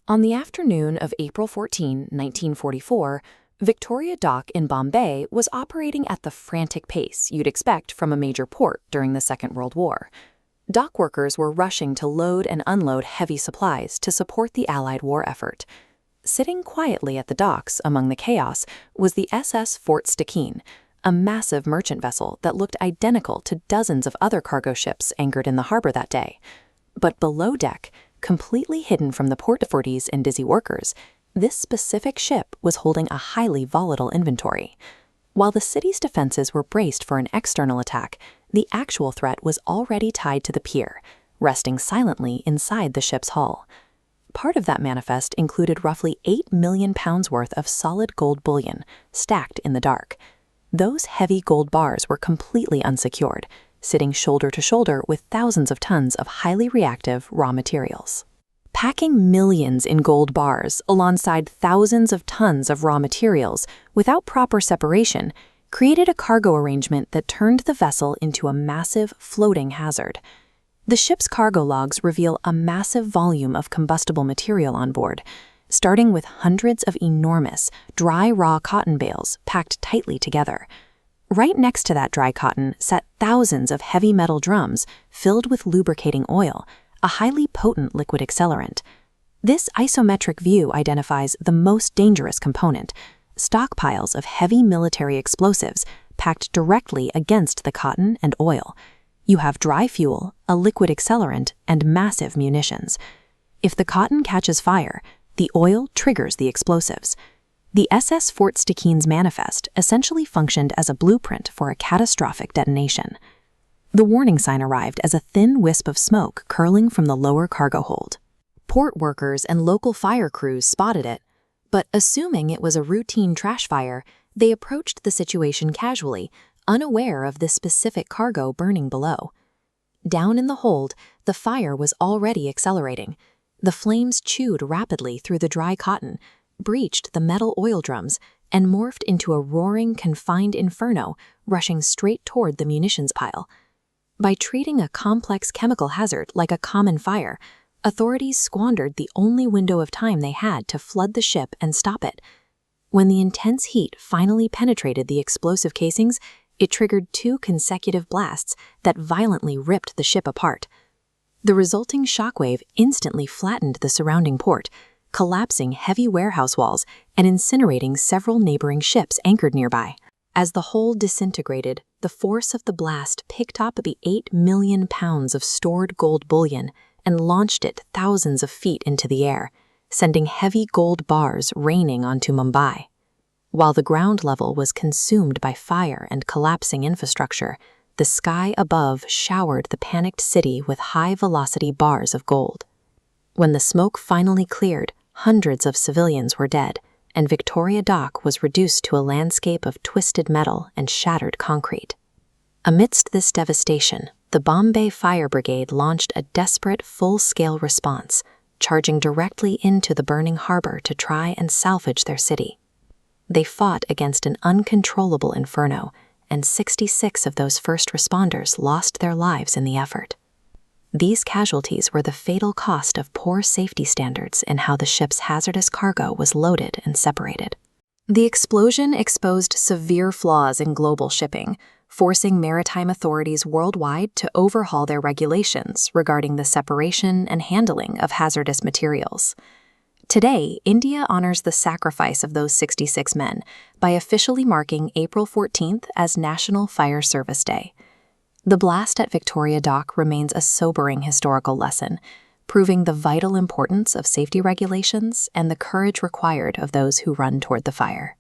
On the afternoon of April 14, 1944, Victoria Dock in Bombay was operating at the frantic pace you'd expect from a major port during the Second World War. Dock workers were rushing to load and unload heavy supplies to support the Allied war effort. Sitting quietly at the docks among the chaos was the SS Fort Stikine, a massive merchant vessel that looked identical to dozens of other cargo ships anchored in the harbor that day. But below deck, completely hidden from the port authorities and dizzy workers, this specific ship was holding a highly volatile inventory. While the city's defenses were braced for an external attack, the actual threat was already tied to the pier, resting silently inside the ship's hull. Part of that manifest included roughly 8 million pounds worth of solid gold bullion, stacked in the dark. Those heavy gold bars were completely unsecured, sitting shoulder to shoulder with thousands of tons of highly reactive raw materials. Packing millions in gold bars alongside thousands of tons of raw materials without proper separation created a cargo arrangement that turned the vessel into a massive floating hazard. The ship's cargo logs reveal a massive volume of combustible material on board, starting with hundreds of enormous, dry raw cotton bales packed tightly together. Right next to that dry cotton sat thousands of heavy metal drums filled with lubricating oil, a highly potent liquid accelerant. This isometric view identifies the most dangerous component: stockpiles of heavy military explosives packed directly against the cotton and oil. You have dry fuel, a liquid accelerant, and massive munitions. If the cotton catches fire, the oil triggers the explosives. The SS Fort Stikine's manifest essentially functioned as a blueprint for a catastrophic detonation. The warning sign arrived as a thin wisp of smoke curling from the lower cargo hold. Port workers and local fire crews spotted it, but assuming it was a routine trash fire, they approached the situation casually, unaware of the specific cargo burning below. Down in the hold, the fire was already accelerating. The flames chewed rapidly through the dry cotton, breached the metal oil drums, and morphed into a roaring, confined inferno rushing straight toward the munitions pile. By treating a complex chemical hazard like a common fire, authorities squandered the only window of time they had to flood the ship and stop it. When the intense heat finally penetrated the explosive casings, it triggered 2 consecutive blasts that violently ripped the ship apart. The resulting shockwave instantly flattened the surrounding port, collapsing heavy warehouse walls and incinerating several neighboring ships anchored nearby. As the hull disintegrated, the force of the blast picked up the 8 million pounds of stored gold bullion and launched it thousands of feet into the air, sending heavy gold bars raining onto Mumbai. While the ground level was consumed by fire and collapsing infrastructure, the sky above showered the panicked city with high-velocity bars of gold. When the smoke finally cleared, hundreds of civilians were dead, and Victoria Dock was reduced to a landscape of twisted metal and shattered concrete. Amidst this devastation, the Bombay Fire Brigade launched a desperate, full-scale response, charging directly into the burning harbor to try and salvage their city. They fought against an uncontrollable inferno, and 66 of those first responders lost their lives in the effort. These casualties were the fatal cost of poor safety standards in how the ship's hazardous cargo was loaded and separated. The explosion exposed severe flaws in global shipping, forcing maritime authorities worldwide to overhaul their regulations regarding the separation and handling of hazardous materials. Today, India honors the sacrifice of those 66 men by officially marking April 14th as National Fire Service Day. The blast at Victoria Dock remains a sobering historical lesson, proving the vital importance of safety regulations and the courage required of those who run toward the fire.